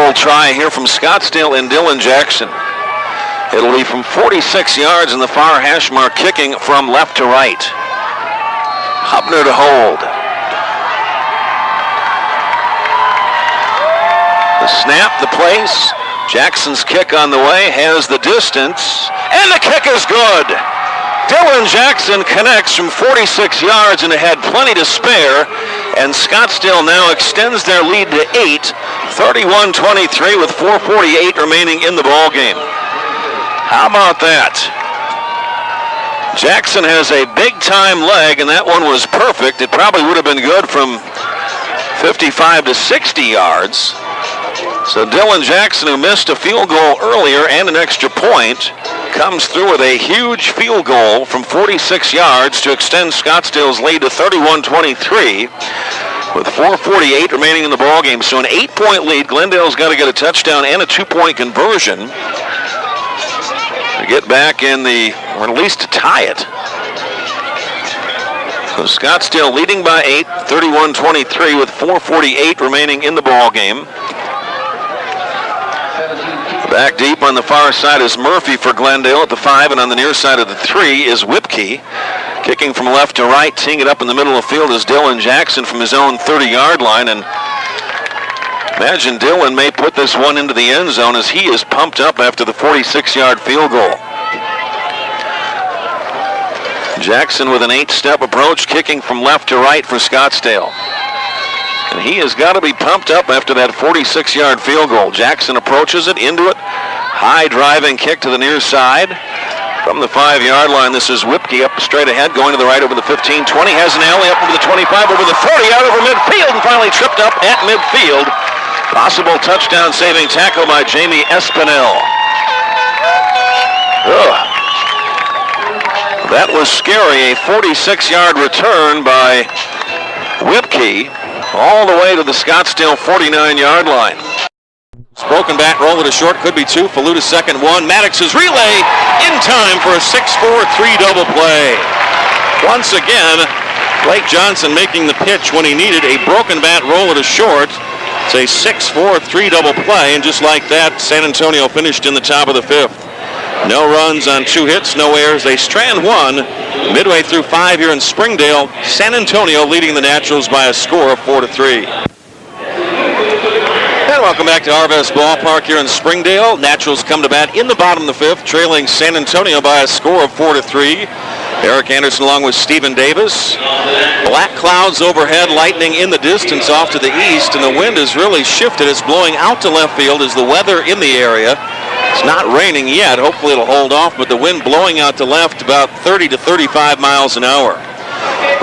hole try here from Scottsdale and Dylan Jackson. It'll be from 46 yards in the far hash mark, kicking from left to right. Hubner to hold. The snap, the place. Jackson's kick on the way, has the distance, and the kick is good. Dylan Jackson connects from 46 yards and had plenty to spare, and Scottsdale now extends their lead to 8, 31-23 with 4:48 remaining in the ball game. How about that? Jackson has a big-time leg, and that one was perfect. It probably would have been good from 55 to 60 yards. So Dylan Jackson, who missed a field goal earlier and an extra point, comes through with a huge field goal from 46 yards to extend Scottsdale's lead to 31-23 with 4:48 remaining in the ballgame. So an 8-point lead. Glendale's got to get a touchdown and a 2-point conversion to get back in the, or at least to tie it. So Scottsdale leading by 8, 31-23 with 4:48 remaining in the ballgame. Back deep on the far side is Murphy for Glendale at the 5, and on the near side of the 3 is Whipkey. Kicking from left to right, teeing it up in the middle of the field is Dylan Jackson from his own 30-yard line, and imagine Dylan may put this one into the end zone as he is pumped up after the 46-yard field goal. Jackson with an 8-step approach, kicking from left to right for Scottsdale. And he has got to be pumped up after that 46-yard field goal. Jackson approaches it, into it. High driving kick to the near side. From the 5-yard line, this is Whipkey up straight ahead, going to the right over the 15, 20, has an alley up over the 25, over the 30, out over midfield, and finally tripped up at midfield. Possible touchdown saving tackle by Jamie Espinel. That was scary. A 46-yard return by Whipkey all the way to the Scottsdale 49-yard line. Broken back, roll it a short, could be 2. Faluta second 1. Maddox's relay in time for a 6-4-3 double play. Once again, Blake Johnson making the pitch when he needed a broken bat, roll it a short. It's a 6-4-3 double play, and just like that, San Antonio finished in the top of the 5th. No runs on 2 hits, no errors. They strand 1 midway through 5 here in Springdale. San Antonio leading the Naturals by a score of 4-3. And welcome back to Arvest Ballpark here in Springdale. Naturals come to bat in the bottom of the 5th, trailing San Antonio by a score of 4-3. Erik Andersson along with Stephen Davis. Black clouds overhead, lightning in the distance off to the east, and the wind has really shifted. It's blowing out to left field as the weather in the area. It's not raining yet. Hopefully it'll hold off, but the wind blowing out to left about 30 to 35 miles an hour.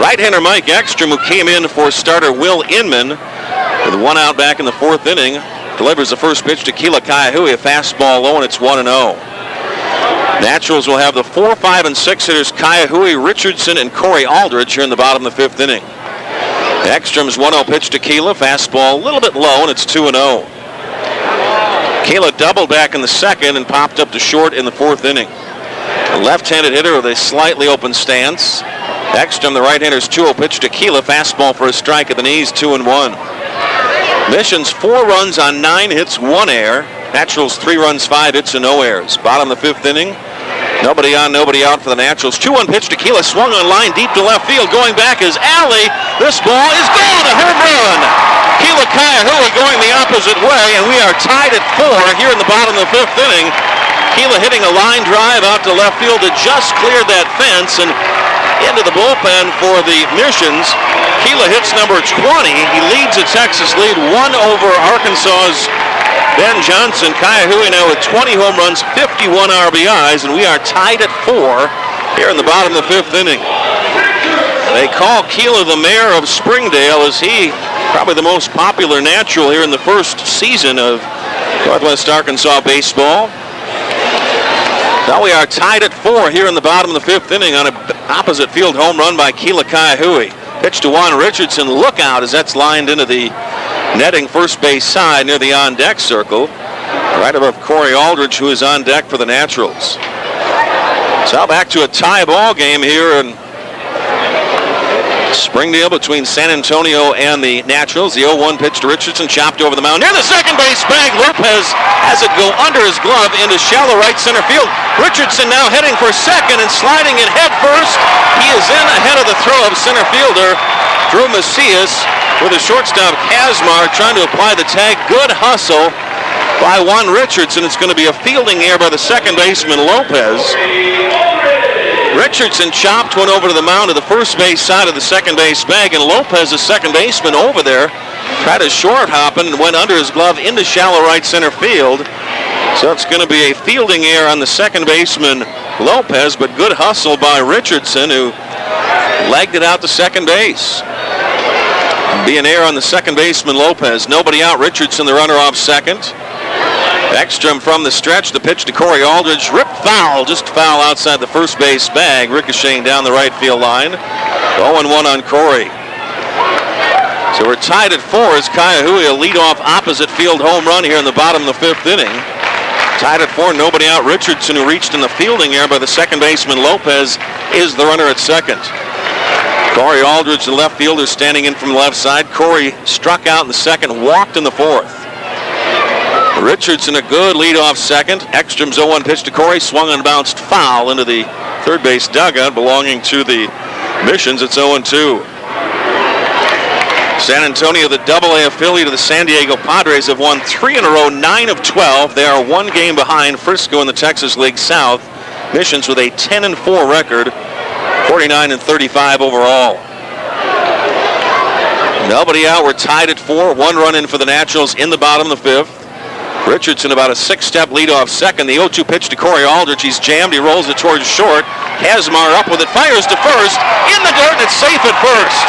Right-hander Mike Ekstrom, who came in for starter Will Inman, with 1 out back in the 4th inning, delivers the first pitch to Keila Kaihui, a fastball low, and it's 1-0. Naturals will have the 4, 5, and 6 hitters Kaihui, Richardson, and Corey Aldridge here in the bottom of the 5th inning. Ekstrom's 1-0 pitch to Keila, fastball a little bit low, and it's 2-0. Keila doubled back in the 2nd and popped up to short in the 4th inning. A left-handed hitter with a slightly open stance. Ekstrom, the right-hander's 2-0 pitch to Keila, fastball for a strike at the knees, 2-1. Missions 4 runs on 9 hits, 1 error. Naturals 3 runs, 5 hits, and no errors. Bottom of the 5th inning. Nobody on, nobody out for the Naturals. 2-1 pitch to Keila, swung on line deep to left field. Going back is Alley. This ball is gone, a home run. Keila Kaihui going the opposite way, and we are tied at 4 here in the bottom of the 5th inning. Keila hitting a line drive out to left field to just clear that fence and into the bullpen for the Missions. Keila hits number 20. He leads the Texas lead 1 over Arkansas's Ben Johnson. Kaihui now with 20 home runs, 51 RBIs, and we are tied at 4 here in the bottom of the 5th inning. They call Keila the mayor of Springdale, as he probably the most popular Natural here in the first season of Northwest Arkansas baseball. Now we are tied at 4 here in the bottom of the 5th inning on an opposite field home run by Keila Kaihui. Pitch to Juan Richardson. Look out as that's lined into the netting first base side near the on-deck circle. Right above Corey Aldridge, who is on deck for the Naturals. So back to a tie ball game here in Springdale between San Antonio and the Naturals. The 0-1 pitch to Richardson, chopped over the mound near the second base bag. Lopez has it go under his glove into shallow right center field. Richardson now heading for second and sliding it head first. He is in ahead of the throw of center fielder Drew Macias with the shortstop Kazmar trying to apply the tag. Good hustle by Juan Richardson. It's going to be a fielding error by the second baseman Lopez. Richardson chopped one over to the mound to the first base side of the second base bag, and Lopez, the second baseman over there, tried to short hop and went under his glove into shallow right center field. So it's going to be a fielding error on the second baseman Lopez, but good hustle by Richardson, who legged it out to second base. Be an error on the second baseman Lopez. Nobody out. Richardson, the runner, off second. Ekstrom from the stretch. The pitch to Corey Aldridge. Ripped foul. Just foul outside the first base bag. Ricocheting down the right field line. 0-1 on Corey. So we're tied at 4 as Kaiahui a leadoff opposite field home run here in the bottom of the 5th inning. Tied at 4. Nobody out. Richardson, who reached in the fielding error by the second baseman Lopez, is the runner at second. Corey Aldridge, the left fielder, standing in from the left side. Corey struck out in the second, walked in the 4th. Richardson, a good leadoff second. Ekstrom's 0-1 pitch to Corey, swung and bounced foul into the third base dugout belonging to the Missions. It's 0-2. San Antonio, the AA affiliate of the San Diego Padres, have won 3 in a row, 9 of 12. They are 1 game behind Frisco in the Texas League South. Missions with a 10-4 record, 49-35 overall. Nobody out. We're tied at 4. 1 run in for the Naturals in the bottom of the 5th. Richardson about a 6-step lead off second. The 0-2 pitch to Corey Aldridge. He's jammed. He rolls it towards short. Kazmar up with it. Fires to first. In the dirt, and it's safe at first.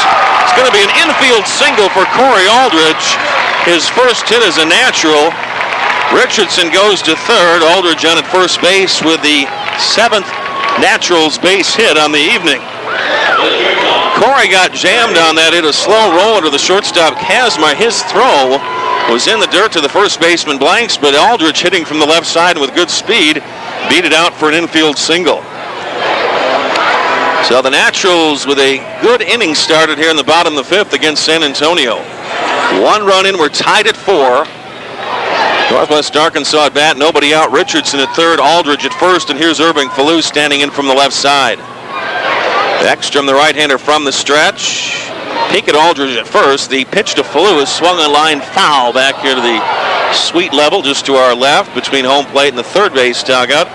It's going to be an infield single for Corey Aldridge. His first hit as a Natural. Richardson goes to third. Aldridge on at first base with the 7th Naturals base hit on the evening. Corey got jammed on that. Hit a slow roller to the shortstop Kazmar. His throw was in the dirt to the first baseman Blanks, but Aldridge, hitting from the left side with good speed, beat it out for an infield single. So the Naturals with a good inning started here in the bottom of the 5th against San Antonio. 1 run in. We're tied at 4. Northwest Arkansas at bat. Nobody out. Richardson at third. Aldridge at first. And here's Irving Falou standing in from the left side. Ekstrom, the right-hander, from the stretch. Pinkett Aldridge at first. The pitch to Falou is swung on line foul back here to the sweet level just to our left between home plate and the third base dugout.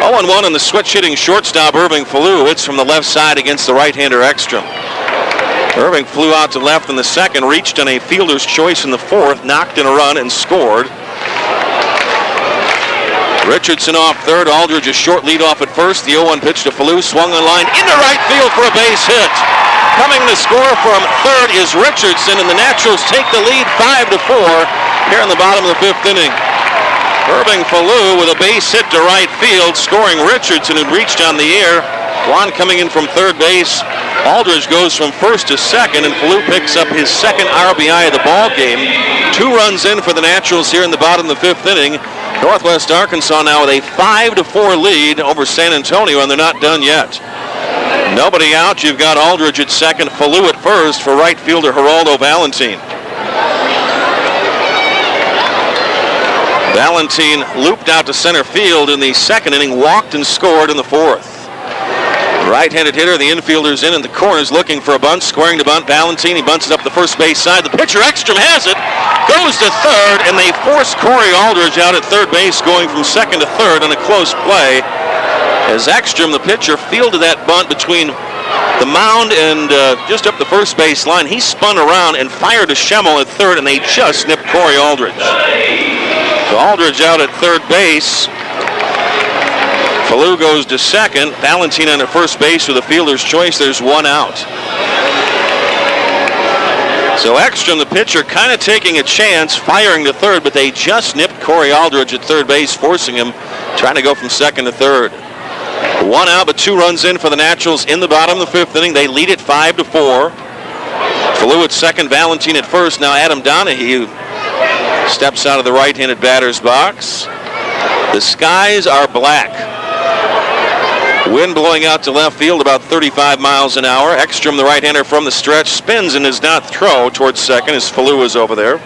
0-1 on the switch hitting shortstop Irving Falou. It's from the left side against the right-hander Ekstrom. Irving flew out to left in the second, reached on a fielder's choice in the 4th, knocked in a run and scored. Richardson off third. Aldridge a short lead off at first. The 0-1 pitch to Falou, swung on line into right field for a base hit. Coming to score from third is Richardson, and the Naturals take the lead 5-4 here in the bottom of the 5th inning. Irving Falou with a base hit to right field, scoring Richardson, who reached on the air. Juan coming in from third base. Aldridge goes from first to second, and Falou picks up his second RBI of the ball game. 2 runs in for the Naturals here in the bottom of the 5th inning. Northwest Arkansas now with a 5-4 lead over San Antonio, and they're not done yet. Nobody out. You've got Aldridge at second, Falou at first for right fielder Geraldo Valentin. Valentin looped out to center field in the second inning, walked and scored in the 4th. Right-handed hitter, the infielder's in the corners looking for a bunt, squaring to bunt. Valentin, he bunts it up the first base side. The pitcher, Ekstrom, has it, goes to third, and they force Corey Aldridge out at third base, going from second to third on a close play. As Ekstrom, the pitcher, fielded that bunt between the mound and just up the first base line. He spun around and fired to Schemmel at third, and they just nipped Corey Aldridge. So Aldridge out at third base. Falou goes to second. Valentin on at first base with a fielder's choice. There's 1 out. So Ekstrom, the pitcher, kind of taking a chance, firing to third, but they just nipped Corey Aldridge at third base, forcing him, trying to go from second to third. 1 out, but 2 runs in for the Naturals in the bottom of the 5th inning. They lead it 5-4. Falou at second, Valentin at first. Now Adam Donahue steps out of the right-handed batter's box. The skies are black. Wind blowing out to left field about 35 miles an hour. Ekstrom, the right-hander from the stretch, spins and does not throw towards second as Falou is over there.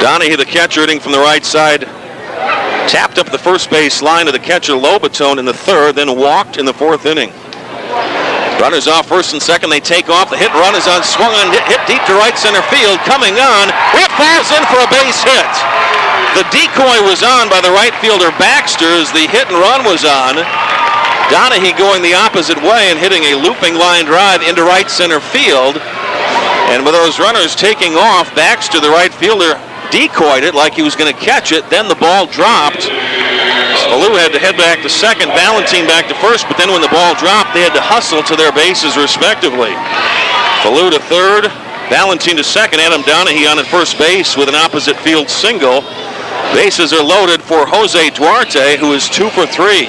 Donahue, the catcher, hitting from the right side, tapped up the first base line of the catcher Lobaton in the third, then walked in the fourth inning. Runners off first and second. They take off. The hit run is on, swung on, hit deep to right center field. Coming on, it falls in for a base hit. The decoy was on by the right fielder Baxter as the hit and run was on. Donahue going the opposite way and hitting a looping line drive into right center field. And with those runners taking off, Baxter, the right fielder, decoyed it like he was going to catch it. Then the ball dropped. Falou had to head back to second, Valentine back to first, but then when the ball dropped, they had to hustle to their bases respectively. Falou to third, Valentine to second, Adam Donahue on at first base with an opposite field single. Bases are loaded for Jose Duarte, who is 2 for 3.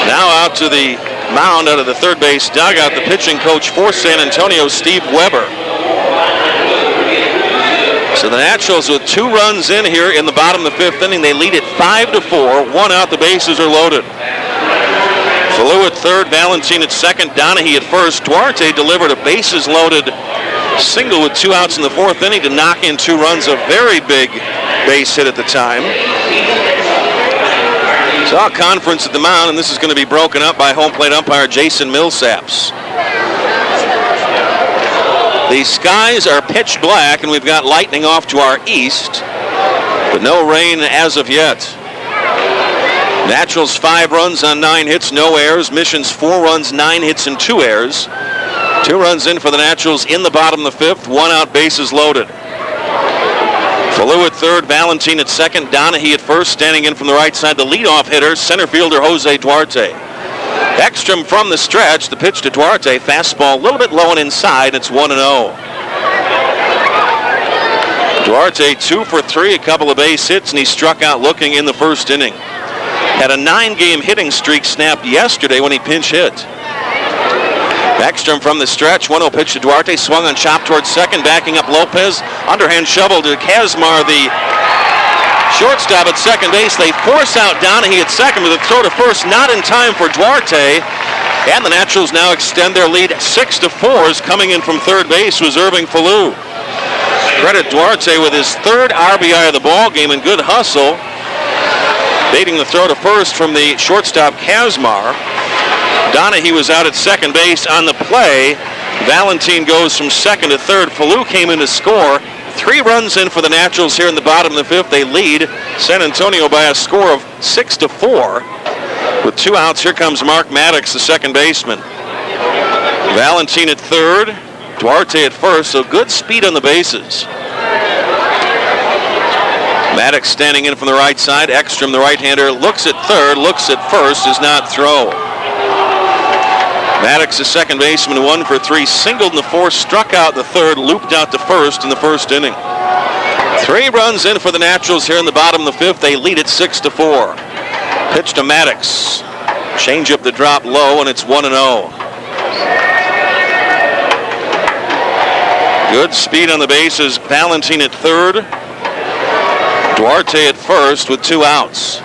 Now out to the mound out of the third base dugout, the pitching coach for San Antonio, Steve Weber. So the Naturals with 2 runs in here in the bottom of the 5th inning. They lead it 5-4. 1 out, the bases are loaded. Falou at third, Valentine at second, Donahue at first. Duarte delivered a bases loaded single with 2 outs in the 4th inning to knock in 2 runs. A very big base hit at the time. Saw a conference at the mound, and this is going to be broken up by home plate umpire Jason Millsaps. The skies are pitch black, and we've got lightning off to our east, but no rain as of yet. Naturals 5 runs on 9 hits, no errors. Missions 4 runs, 9 hits, and 2 errors. 2 runs in for the Naturals in the bottom of the 5th. 1 out, bases loaded. Falou at third, Valentine at second, Donahue at first. Standing in from the right side, the leadoff hitter, center fielder Jose Duarte. Ekstrom from the stretch, the pitch to Duarte, fastball a little bit low and inside, it's 1-0. Duarte 2 for 3, a couple of base hits, and he struck out looking in the first inning. Had a 9-game hitting streak snapped yesterday when he pinch hit. Ekstrom from the stretch, 1-0 pitch to Duarte, swung on, chop towards second, backing up Lopez, underhand shovel to Kazmar, the shortstop at second base. They force out Donahue at second with a throw to first, not in time for Duarte. And the Naturals now extend their lead 6-4. As coming in from third base was Irving Falou. Credit Duarte with his 3rd RBI of the ball game and good hustle. Baiting the throw to first from the shortstop Kazmar. Donahue was out at second base on the play. Valentine goes from second to third. Falou came in to score. 3 runs in for the Naturals here in the bottom of the 5th. They lead San Antonio by a score of 6-4. With 2 outs, here comes Mark Maddox, the second baseman. Valentine at third, Duarte at first, so good speed on the bases. Maddox standing in from the right side. Ekstrom, the right-hander, looks at third, looks at first, does not throw. Maddox, the second baseman, 1 for 3, singled in the 4th, struck out the 3rd, looped out to first in the first inning. 3 runs in for the Naturals here in the bottom of the 5th. They lead it 6-4. Pitch to Maddox. Change up the drop low, and it's 1-0. Good speed on the bases. Valentine at third. Duarte at first with 2 outs.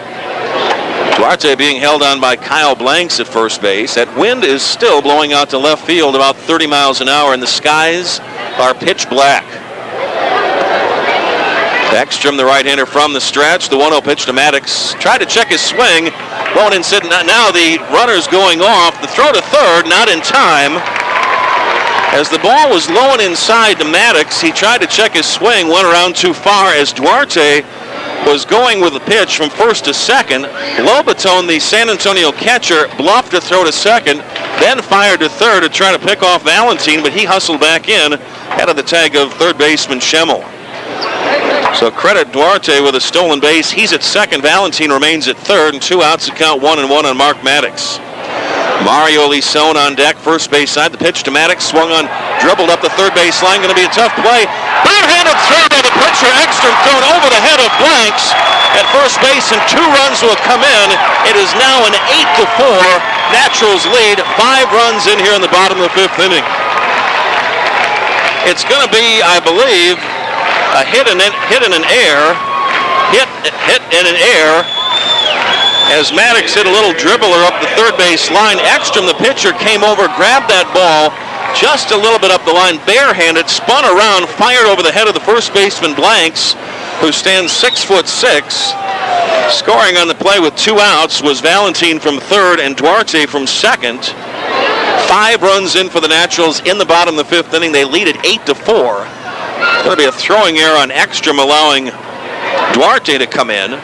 Duarte being held on by Kyle Blanks at first base. That wind is still blowing out to left field about 30 miles an hour, and the skies are pitch black. Ekstrom, the right-hander from the stretch. The 1-0 pitch to Maddox. Tried to check his swing. Won't insist. Now the runner's going off. The throw to third, not in time. As the ball was low and inside to Maddox, he tried to check his swing, went around too far as Duarte was going with the pitch from first to second. Lobaton, the San Antonio catcher, bluffed a throw to second, then fired to third to try to pick off Valentine, but he hustled back in, out of the tag of third baseman Schemmel. So credit Duarte with a stolen base. He's at second. Valentine remains at third, and 2 outs to count 1-1 on Mark Maddox. Mario Lison on deck, first base side. The pitch to Maddox, swung on, dribbled up the third base line. Going to be a tough play. Barehanded throw by the pitcher. Ekstrom thrown over the head of Blanks at first base, and 2 runs will come in. It is now an 8-4 Naturals lead. 5 runs in here in the bottom of the 5th inning. It's going to be, I believe, a hit in an air, hit in an air, as Maddox hit a little dribbler up the third base line. Ekstrom, the pitcher, came over, grabbed that ball just a little bit up the line, barehanded, spun around, fired over the head of the first baseman Blanks, who stands 6'6". Scoring on the play with 2 outs was Valentin from third and Duarte from second. 5 runs in for the Naturals in the bottom of the 5th inning. They lead it 8-4. It's going to be a throwing error on Ekstrom, allowing Duarte to come in.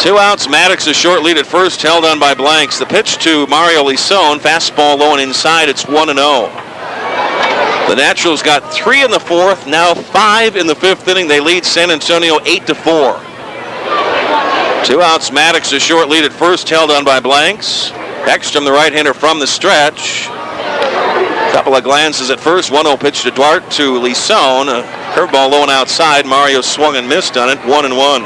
2 outs. Maddox a short lead at first, held on by Blanks. The pitch to Mario Lison, fastball low and inside. It's 1-0. The Naturals got 3 in the 4th, now 5 in the 5th inning. They lead San Antonio 8-4. 2 outs. Maddox a short lead at first, held on by Blanks. Ekstrom, the right-hander from the stretch. Couple of glances at first. 1-0 pitch to Duarte to Lison. A curveball low and outside. Mario swung and missed on it. 1-1.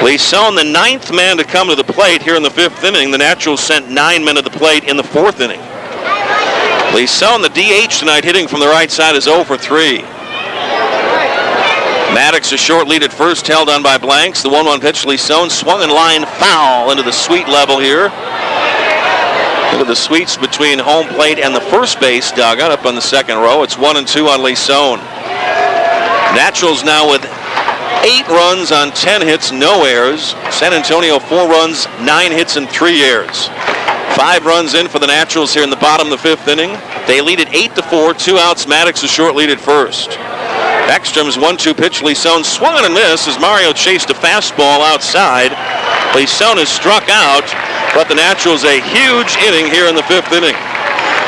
Lison, the 9th man to come to the plate here in the 5th inning. The Naturals sent 9 men to the plate in the 4th inning. Lison, the DH tonight, hitting from the right side, is 0 for 3. Maddox a short lead at first, held on by Blanks. The 1-1 pitch, Lison swung and line foul into the sweet level here. Into the suites between home plate and the first base dugout up on the second row. It's 1-2 on Lison. Naturals now with 8 runs on 10 hits, no errors. San Antonio 4 runs, 9 hits, and 3 errors. 5 runs in for the Naturals here in the bottom of the 5th inning. They lead it 8-4. 2 outs. Maddox a short lead at first. Ekstrom's 1-2 pitch. Lison swung and missed as Mario chased a fastball outside. Lison is struck out, but the Naturals a huge inning here in the 5th inning.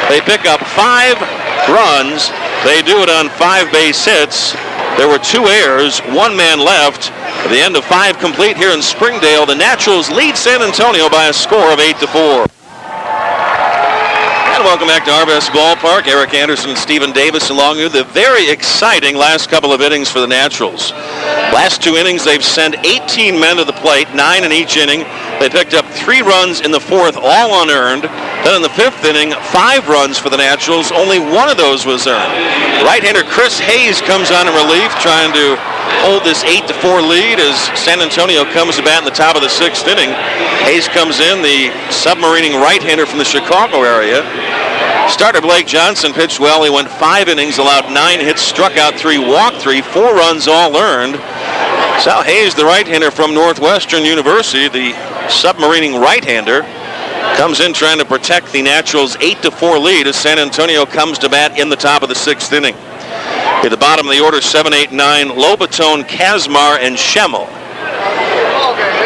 They pick up 5 runs. They do it on 5 base hits. There were 2 errors, 1 man left. At the end of 5 complete here in Springdale, the Naturals lead San Antonio by a score of 8-4. And welcome back to RBS Ballpark. Erik Anderson and Stephen Davis along with the very exciting last couple of innings for the Naturals. Last 2 innings, they've sent 18 men to the plate, 9 in each inning. They picked up 3 runs in the 4th, all unearned. Then in the 5th inning, 5 runs for the Naturals. Only 1 of those was earned. Right-hander Chris Hayes comes on in relief, trying to hold this 8-4 lead as San Antonio comes to bat in the top of the 6th inning. Hayes comes in, the submarining right-hander from the Chicago area. Starter Blake Johnson pitched well. He went 5 innings, allowed 9 hits, struck out 3, walked 3, 4 runs all earned. Sal Hayes, the right-hander from Northwestern University, the submarining right-hander, comes in trying to protect the Naturals' 8-4 lead as San Antonio comes to bat in the top of the 6th inning. At the bottom of the order, 7, 8, 9, Lobaton, Kazmar, and Schemmel.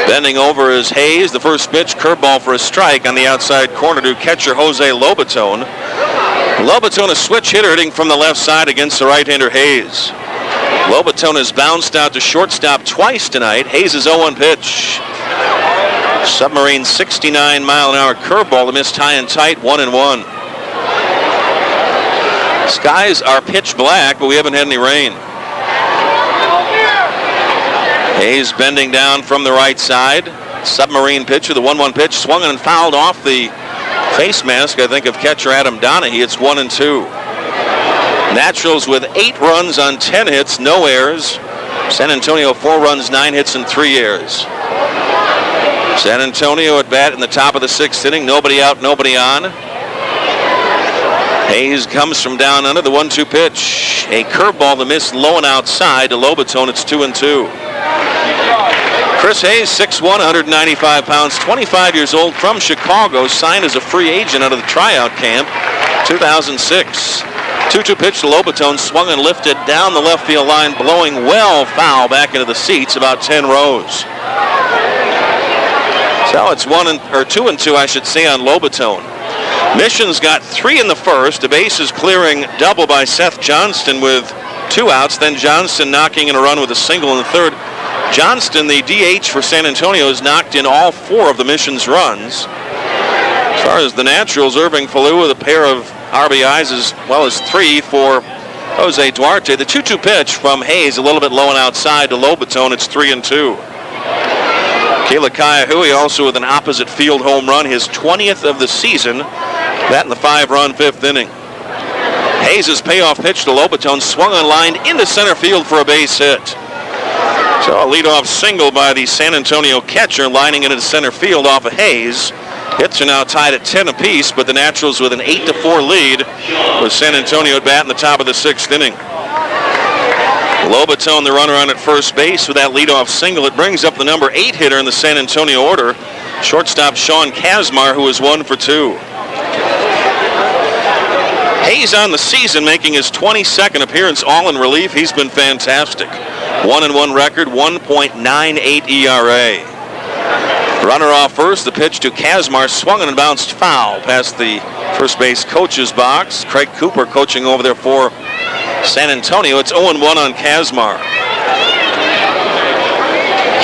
Bending over is Hayes. The first pitch, curveball for a strike on the outside corner to catcher Jose Lobaton. Lobaton, a switch hitter, hitting from the left side against the right-hander Hayes. Lobaton has bounced out to shortstop twice tonight. Hayes' 0-1 pitch. Submarine 69-mile-an-hour curveball that missed high and tight, 1-1. Skies are pitch black, but we haven't had any rain. Hayes bending down from the right side. Submarine pitcher, the 1-1 pitch, swung and fouled off the face mask, I think, of catcher Adam Donahue. It's 1-2. Naturals with 8 runs on 10 hits, no errors. San Antonio 4 runs, 9 hits, and 3 errors. San Antonio at bat in the top of the 6th inning. Nobody out, nobody on. Hayes comes from down under. The 1-2 pitch. A curveball that missed low and outside to Lobaton. It's 2-2. Chris Hayes, 6'1", 195 pounds, 25 years old, from Chicago, signed as a free agent out of the tryout camp, 2006. 2-2 pitch to Lobaton, swung and lifted down the left field line, blowing well foul back into the seats, about 10 rows. So it's 2-2, I should say, on Lobaton. Mission's got 3 in the first. The base is clearing double by Seth Johnston with 2 outs. Then Johnston knocking in a run with a single in the third. Johnston, the DH for San Antonio, has knocked in all 4 of the Mission's runs. As far as the Naturals, Irving Falou with a pair of RBIs as well as 3 for Jose Duarte. The 2-2 pitch from Hayes, a little bit low and outside to Lobaton. It's 3-2. Kayla Kaiahui also with an opposite field home run, his 20th of the season. That in the 5-run 5th inning. Hayes' payoff pitch to Lobaton, swung on line into center field for a base hit. So a leadoff single by the San Antonio catcher, lining it into center field off of Hayes. Hits are now tied at 10 apiece, but the Naturals with an 8-4 lead with San Antonio at bat in the top of the 6th inning. Lobaton, the runner on at first base with that leadoff single. It brings up the number 8 hitter in the San Antonio order, shortstop Sean Kazmar, who is 1 for 2. Hayes on the season, making his 22nd appearance, all in relief. He's been fantastic. 1-1 record, 1.98 ERA. Runner off first, the pitch to Kazmar, swung and bounced foul past the first base coach's box. Craig Cooper coaching over there for San Antonio. It's 0-1 on Kazmar.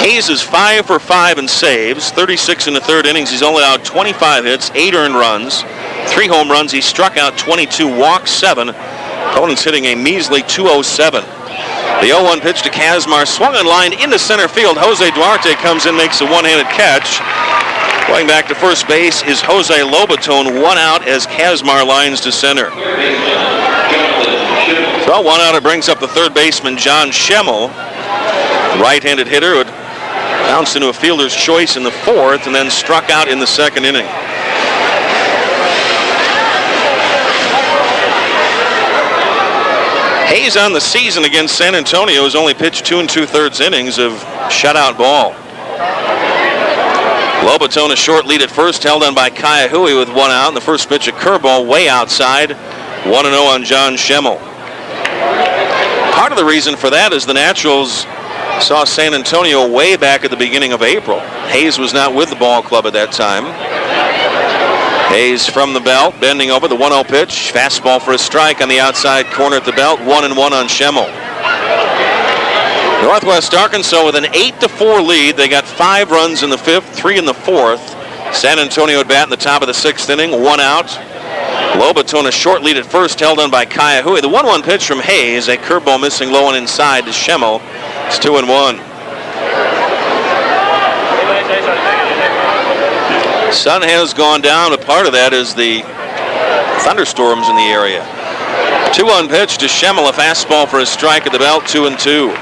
Hayes is 5 for 5 in saves, 36 in the 3rd innings. He's only out 25 hits, 8 earned runs, 3 home runs. He struck out 22, walked 7. Opponents hitting a measly 207. The 0-1 pitch to Kazmar, swung and lined into center field. Jose Duarte comes in, makes a one-handed catch. Going back to first base is Jose Lobaton, 1 out as Kazmar lines to center. So 1 out, it brings up the 3rd baseman, John Schemmel. Right-handed hitter would bounce into a fielder's choice in the 4th and then struck out in the 2nd inning. Hayes on the season against San Antonio has only pitched 2 2/3 innings of shutout ball. Lobaton, a short lead at first, held on by Kaihui with 1 out. And the first pitch, a curveball way outside. 1-0 on John Schemmel. Part of the reason for that is the Naturals saw San Antonio way back at the beginning of April. Hayes was not with the ball club at that time. Hayes from the belt, bending over the 1-0 pitch. Fastball for a strike on the outside corner at the belt. 1-1 on Schemmel. Northwest Arkansas with an 8-4 lead. They got 5 runs in the 5th, 3 in the 4th. San Antonio at bat in the top of the 6th inning, 1 out. Lobaton, a short lead at first, held on by Kaihui. The 1-1 pitch from Hayes, a curveball missing low and inside to Schemmel. It's 2-1. Sun has gone down, but part of that is the thunderstorms in the area. 2-1 pitch to Schemmel, a fastball for a strike at the belt, 2-2.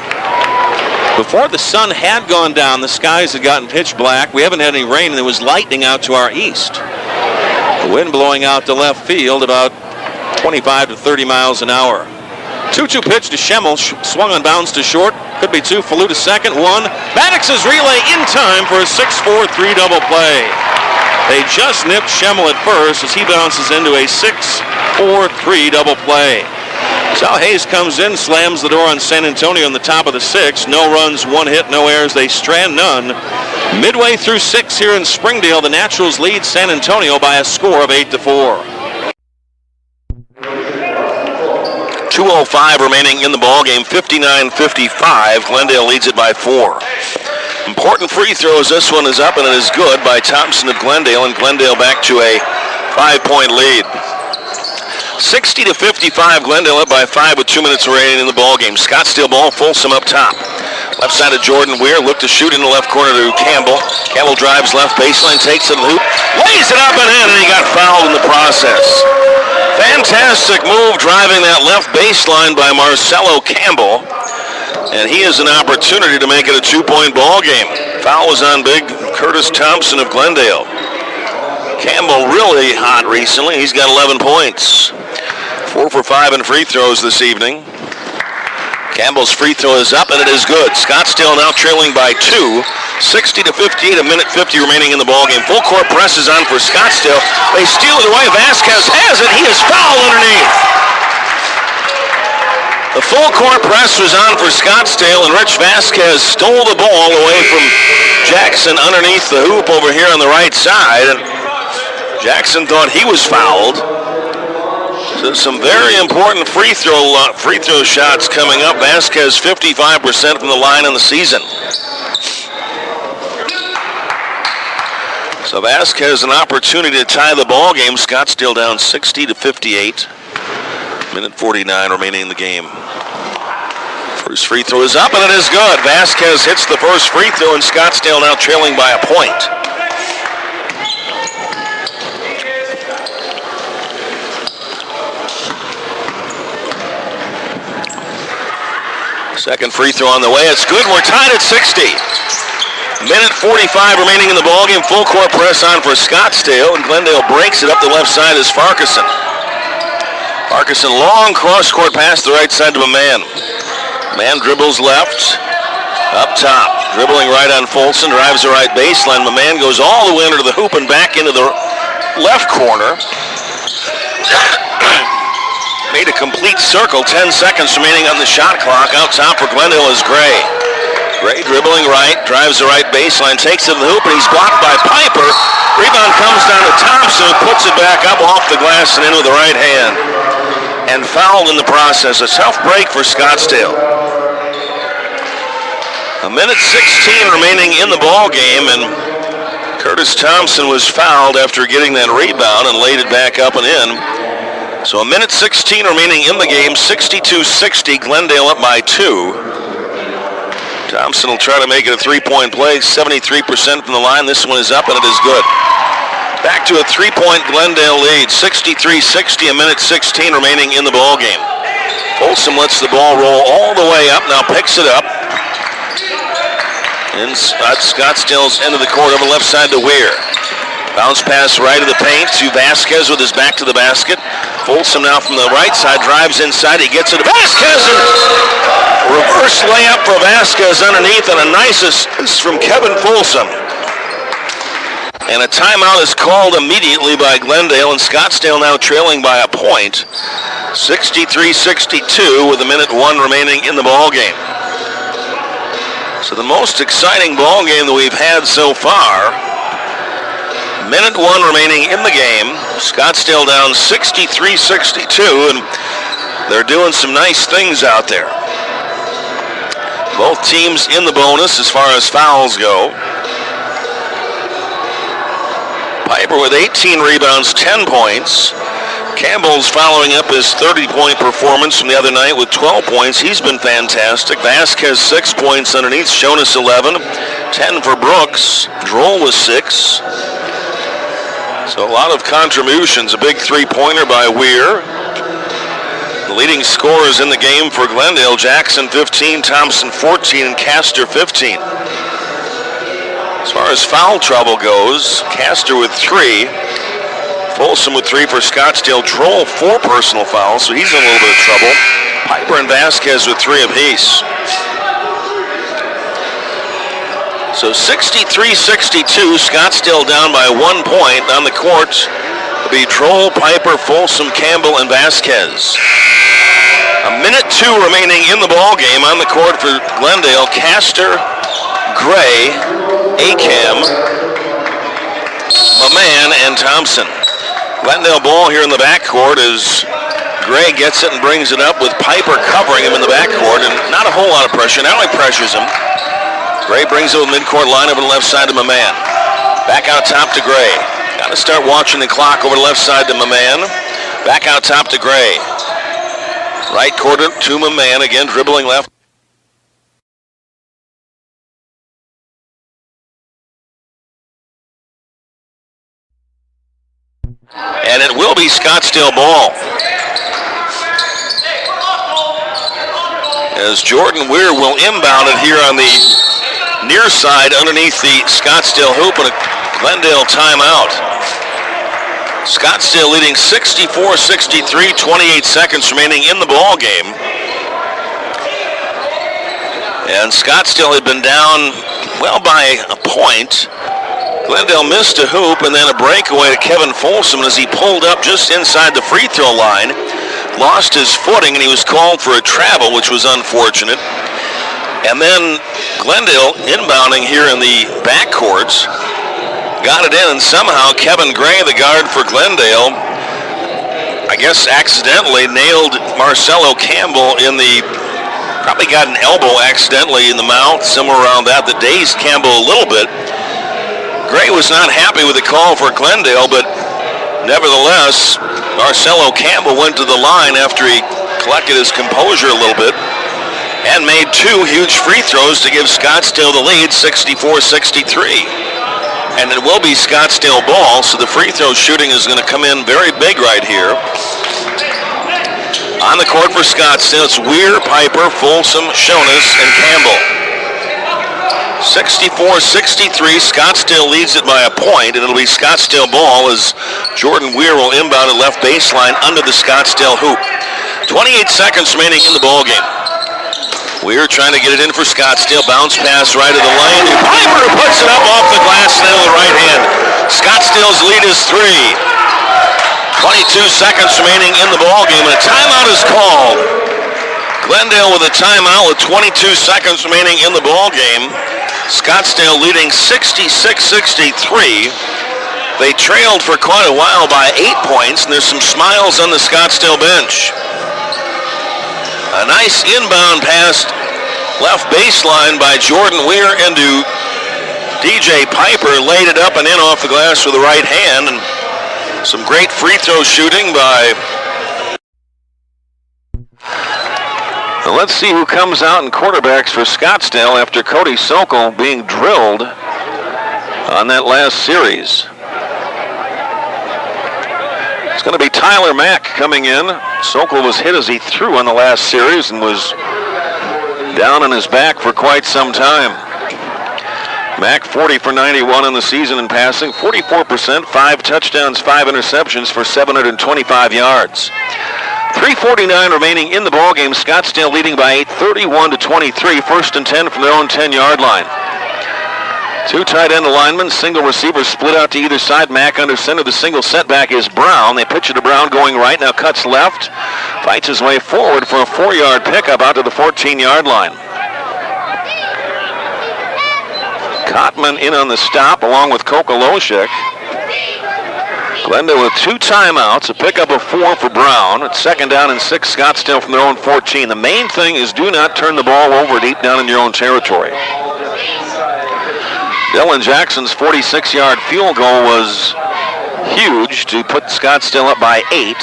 Before the sun had gone down, the skies had gotten pitch black. We haven't had any rain, and there was lightning out to our east. The wind blowing out to left field about 25 to 30 miles an hour. 2-2 pitch to Schemmel, swung on bounds to short. Could be 2, Falou to second, 1. Maddox's relay in time for a 6-4-3 double play. They just nipped Schemmel at first as he bounces into a 6-4-3 double play. So Hayes comes in, slams the door on San Antonio in the top of the 6th. No runs, 1 hit, no errors. They strand none. Midway through 6 here in Springdale, the Naturals lead San Antonio by a score of 8-4. 2:05 remaining in the ballgame, 59-55. Glendale leads it by 4. Important free throws. This one is up, and it is good by Thompson of Glendale, and Glendale back to a 5-point lead. 60-55, Glendale up by 5 with 2 minutes remaining in the ballgame. Scottsdale ball, Folsom up top. Left side of Jordan Weir, look to shoot in the left corner to Campbell. Campbell drives left baseline, takes it to the hoop, lays it up and in, and he got fouled in the process. Fantastic move driving that left baseline by Marcelo Campbell. And he has an opportunity to make it a 2-point ball game. Foul was on big Curtis Thompson of Glendale. Campbell really hot recently. He's got 11 points. 4 for 5 in free throws this evening. Campbell's free throw is up, and it is good. Scottsdale now trailing by 2. 60-58, a minute 50 remaining in the ballgame. Full court press is on for Scottsdale. They steal it away. Vasquez has it. He is fouled underneath. The full court press was on for Scottsdale, and Rich Vasquez stole the ball away from Jackson underneath the hoop over here on the right side. And Jackson thought he was fouled. So some very important free throw shots coming up. Vasquez 55% from the line in the season. So Vasquez an opportunity to tie the ball game. Scottsdale down 60-58. Minute 49 remaining in the game. First free throw is up, and it is good. Vasquez hits the first free throw, and Scottsdale now trailing by a point. Second free throw on the way. It's good. We're tied at 60. Minute 45 remaining in the ballgame. Full court press on for Scottsdale, and Glendale breaks it up the left side as Farquharson. Farquharson, long cross-court pass to the right side to Man. Man dribbles left, up top. Dribbling right on Folsom, drives the right baseline. Man goes all the way under the hoop and back into the left corner. Made a complete circle. 10 seconds remaining on the shot clock. Out top for Glendale is Gray. Gray dribbling right, drives the right baseline, takes it to the hoop, and he's blocked by Piper. Rebound comes down to Thompson, who puts it back up off the glass and in with the right hand. And fouled in the process. A tough break for Scottsdale. A minute 16 remaining in the ball game, and Curtis Thompson was fouled after getting that rebound and laid it back up and in. So a minute 16 remaining in the game, 62-60, Glendale up by 2. Thompson will try to make it a three-point play, 73% from the line. This one is up, and it is good. Back to a three-point Glendale lead, 63-60, a minute 16 remaining in the ballgame. Folsom lets the ball roll all the way up, now picks it up. In Scottsdale's end of the court over the left side to Weir. Bounce pass right of the paint to Vasquez with his back to the basket. Folsom now from the right side drives inside. He gets it to Vasquez, and reverse layup for Vasquez underneath, and a nice assist from Kevin Folsom. And a timeout is called immediately by Glendale, and Scottsdale now trailing by a point. 63-62 with a minute 1 remaining in the ball game. So the most exciting ball game that we've had so far. Minute 1 remaining in the game. Scottsdale down 63-62, and they're doing some nice things out there. Both teams in the bonus as far as fouls go. Piper with 18 rebounds, 10 points. Campbell's following up his 30-point performance from the other night with 12 points. He's been fantastic. Vasquez 6 points underneath. Jonas 11. 10 for Brooks. Droll was 6. So a lot of contributions. A big three-pointer by Weir. The leading scorers in the game for Glendale: Jackson 15, Thompson 14, and Castor 15. As far as foul trouble goes, Castor with 3. Folsom with 3 for Scottsdale. Droll 4 personal fouls, so he's in a little bit of trouble. Piper and Vasquez with 3 apiece. So 63-62, Scottsdale down by 1 point. On the court will be Droll, Piper, Folsom, Campbell, and Vasquez. A minute 2 remaining in the ball game. On the court for Glendale: Castor, Gray, Acam, Maman, and Thompson. Glendale ball here in the backcourt as Gray gets it and brings it up with Piper covering him in the backcourt, and not a whole lot of pressure. Now he pressures him. Gray brings it with midcourt line over the left side to Maman. Back out top to Gray. Got to start watching the clock over the left side to Maman. Back out top to Gray. Right quarter to Maman, again dribbling left. And it will be Scottsdale ball. As Jordan Weir will inbound it here on the near side underneath the Scottsdale hoop, and a Glendale timeout. Scottsdale leading 64-63, 28 seconds remaining in the ball game. And Scottsdale had been down, well, by a point. Glendale missed a hoop and then a breakaway to Kevin Folsom as he pulled up just inside the free throw line. Lost his footing and he was called for a travel, which was unfortunate. And then Glendale inbounding here in the backcourts. Got it in, and somehow Kevin Gray, the guard for Glendale, I guess accidentally nailed Marcelo Campbell in the, probably got an elbow accidentally in the mouth, somewhere around that dazed Campbell a little bit. Gray was not happy with the call for Glendale, but nevertheless, Marcelo Campbell went to the line after he collected his composure a little bit and made 2 huge free throws to give Scottsdale the lead, 64-63. And it will be Scottsdale ball, so the free throw shooting is going to come in very big right here. On the court for Scottsdale, it's Weir, Piper, Folsom, Shonas, and Campbell. 64-63, Scottsdale leads it by a point, and it'll be Scottsdale ball as Jordan Weir will inbound at left baseline under the Scottsdale hoop. 28 seconds remaining in the ball game. Weir trying to get it in for Scottsdale. Bounce pass right of the lane. Piper puts it up off the glass and with the right hand. Scottsdale's lead is 3. 22 seconds remaining in the ball game, and a timeout is called. Glendale with a timeout with 22 seconds remaining in the ball game. Scottsdale leading 66-63. They trailed for quite a while by 8 points, and there's some smiles on the Scottsdale bench. A nice inbound pass left baseline by Jordan Weir into DJ Piper. Laid it up and in off the glass with the right hand, and some great free throw shooting by... Well, let's see who comes out in quarterbacks for Scottsdale after Cody Sokol being drilled on that last series. It's going to be Tyler Mack coming in. Sokol was hit as he threw on the last series and was down on his back for quite some time. Mack 40 for 91 in the season in passing, 44%, 5 touchdowns, 5 interceptions for 725 yards. 3:49 remaining in the ballgame. Scottsdale leading by 8, 31-23. First and 10 from their own 10-yard line. 2 tight end linemen, single receiver split out to either side. Mack under center. The single setback is Brown. They pitch it to Brown going right. Now cuts left. Fights his way forward for a 4-yard pickup out to the 14-yard line. Kottman in on the stop along with Kokolosik. Glendale with 2 timeouts, a pickup of 4 for Brown. It's second down and 6, Scottsdale from their own 14. The main thing is do not turn the ball over deep down in your own territory. Dylan Jackson's 46-yard field goal was huge to put Scottsdale up by 8.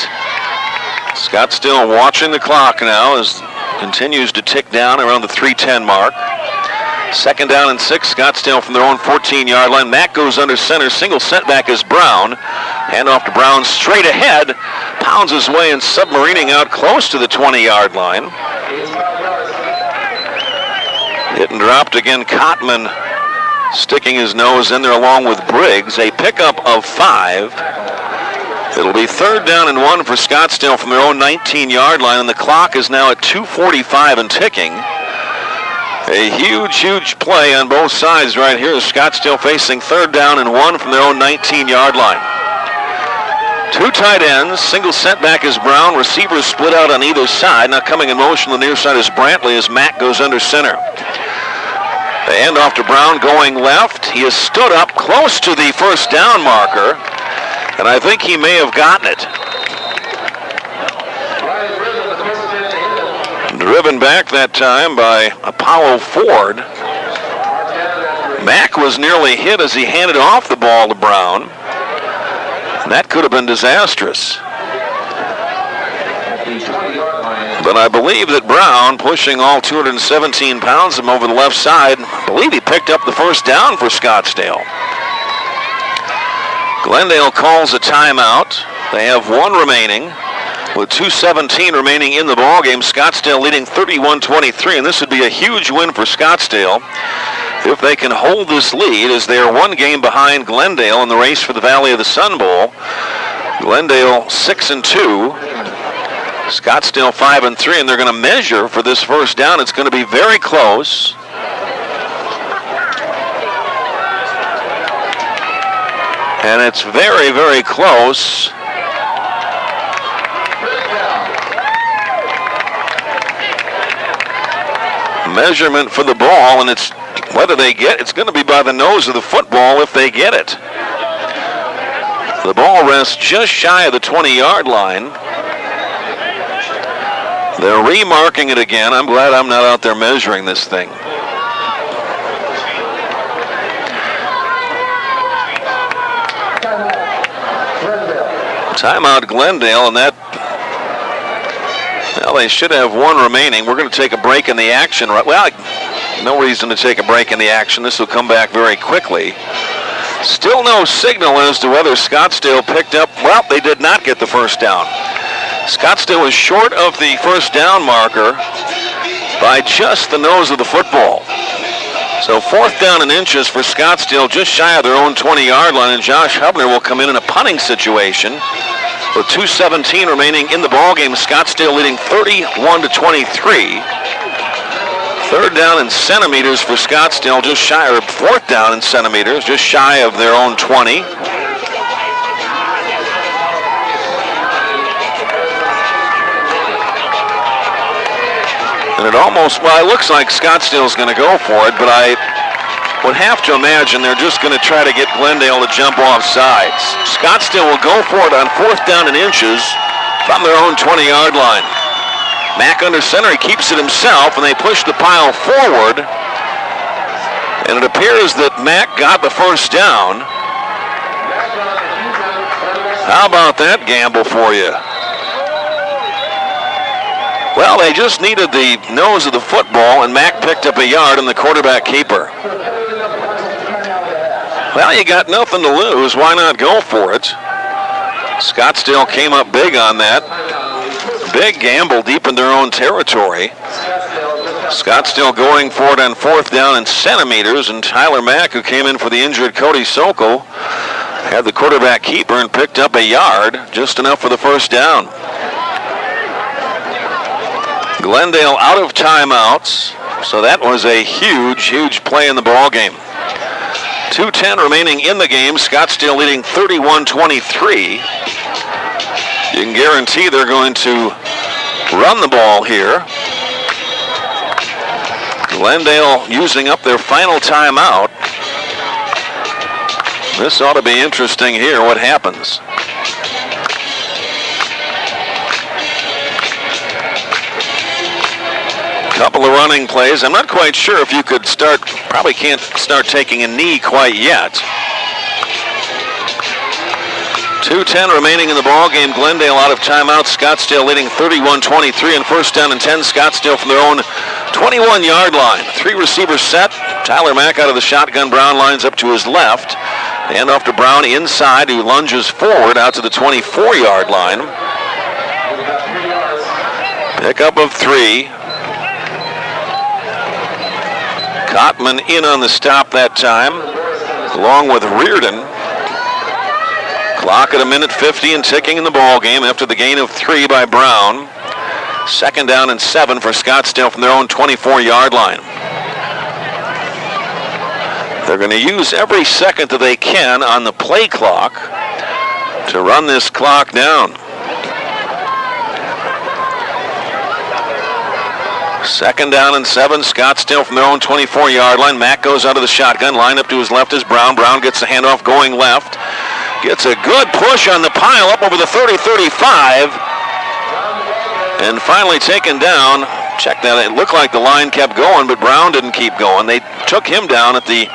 Scottsdale watching the clock now as continues to tick down around the 3:10 mark. Second down and 6, Scottsdale from their own 14-yard line. Mack goes under center. Single setback is Brown. Handoff to Brown straight ahead. Pounds his way and submarining out close to the 20-yard line. Hit and dropped again. Kottman sticking his nose in there along with Briggs. A pickup of 5. It'll be third down and 1 for Scottsdale from their own 19-yard line, and the clock is now at 2:45 and ticking. A huge play on both sides right here as Scottsdale facing third down and 1 from their own 19-yard line. 2 tight ends, single setback is Brown, receivers split out on either side. Now coming in motion on the near side is Brantley as Mack goes under center. The handoff to Brown going left. He has stood up close to the first down marker, and I think he may have gotten it. Driven back that time by Apollo Ford. Mack was nearly hit as he handed off the ball to Brown. And that could have been disastrous. But I believe that Brown, pushing all 217 pounds of him over the left side, I believe he picked up the first down for Scottsdale. Glendale calls a timeout. They have 1 remaining. With 2:17 remaining in the ballgame, Scottsdale leading 31-23, and this would be a huge win for Scottsdale if they can hold this lead, as they are 1 game behind Glendale in the race for the Valley of the Sun Bowl. Glendale 6-2, Scottsdale 5-3, and they're going to measure for this first down. It's going to be very close. And it's very close. Measurement for the ball, and it's whether they get it's going to be by the nose of the football if they get it. The ball rests just shy of the 20-yard line. They're remarking it again. I'm glad I'm not out there measuring this thing. Timeout Glendale, and that, well, they should have 1 remaining. We're going to take a break in the action. Well, no reason to take a break in the action. This will come back very quickly. Still no signal as to whether Scottsdale picked up. Well, they did not get the first down. Scottsdale was short of the first down marker by just the nose of the football. So 4th down and inches for Scottsdale, just shy of their own 20-yard line, and Josh Hubner will come in a punting situation with 2:17 remaining in the ballgame. Scottsdale leading 31-23. 3rd down in centimeters for Scottsdale, just shy, or 4th down in centimeters, just shy of their own 20. And it almost, well, it looks like Scottsdale's going to go for it, but I would have to imagine they're just going to try to get Glendale to jump off sides. Scottsdale will go for it on 4th down and inches from their own 20-yard line. Mack under center, he keeps it himself, and they push the pile forward. And it appears that Mack got the first down. How about that gamble for you? Well, they just needed the nose of the football, and Mack picked up a yard on the quarterback keeper. Well, you got nothing to lose. Why not go for it? Scottsdale came up big on that. Big gamble deep in their own territory. Scottsdale going for it on 4th down in centimeters, and Tyler Mack, who came in for the injured Cody Sokol, had the quarterback keeper and picked up a yard, just enough for the first down. Glendale out of timeouts, so that was a huge play in the ball game. 2:10 remaining in the game. Scottsdale leading 31-23. You can guarantee they're going to run the ball here. Glendale using up their final timeout. This ought to be interesting here, what happens. Couple of running plays. I'm not quite sure if you could start, probably can't start taking a knee quite yet. 2:10 remaining in the ball game. Glendale out of timeout. Scottsdale leading 31-23, and 1st down and 10. Scottsdale from their own 21-yard line. 3 receivers set. Tyler Mack out of the shotgun. Brown lines up to his left. Hand off to Brown inside, who lunges forward out to the 24-yard line. Pickup of 3. Cotman in on the stop that time, along with Reardon. Clock at 1:50 and ticking in the ball game after the gain of 3 by Brown. 2nd down and 7 for Scottsdale from their own 24-yard line. They're going to use every second that they can on the play clock to run this clock down. 2nd down and 7. Scottsdale from their own 24-yard line. Mack goes out of the shotgun. Line up to his left is Brown. Brown gets the handoff going left. Gets a good push on the pile up over the 30-35. And finally taken down. Check that. It looked like the line kept going, but Brown didn't keep going. They took him down at the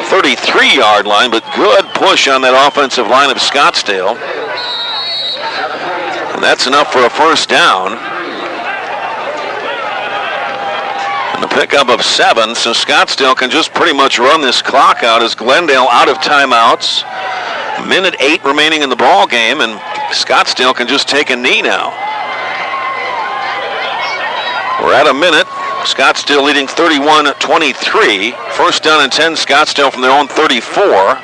33-yard line, but good push on that offensive line of Scottsdale. And that's enough for a first down. And a pickup of 7, so Scottsdale can just pretty much run this clock out as Glendale out of timeouts. 1:08 remaining in the ball game, and Scottsdale can just take a knee now. We're at a minute. Scottsdale leading 31-23. 1st down and 10. Scottsdale from their own 34.